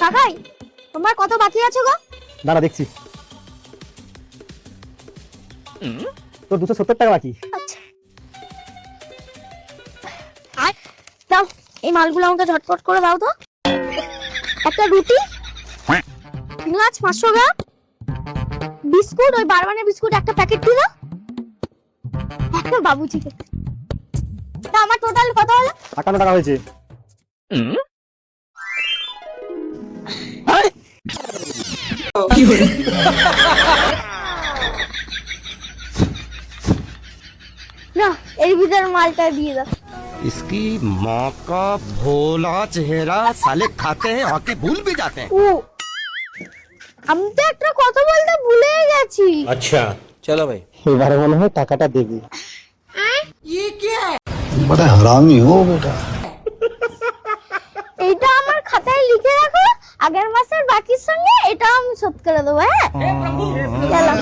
কাকাই, তোমার কত বাকি আছে গো? দাঁড়া দেখছি। তোর 270 টাকা বাকি। আচ্ছা, দাও এই মালগুলো আমাকে ঝটপট করে দাও তো। একটা রুটি, পেঁয়াজ 500 গ্রাম, বিস্কুট ওই বারবানের বিস্কুট একটা প্যাকেট দিলো, একটা বাবুজি কেক। তা আমার টোটাল কত হলো? 58 টাকা হয়েছে। না এর ভিতরে মালটা দিয়ে দাও। इसकी माँ का भोला चेहरा साले खाते हैं आके भूल भी जाते हैं। ও আমি তো একটা কথা বলতে ভুলে গেছি। अच्छा चलो भाई। এবারে মনে হয় টাকাটা দেবে। बड़ा हरामी हो बेटा। এইটা আমার খাতায় লিখে রাখো, আগের মাসের বাকির সঙ্গে এটা আমি শোধ করে দেবো। হ্যাঁ, চলো।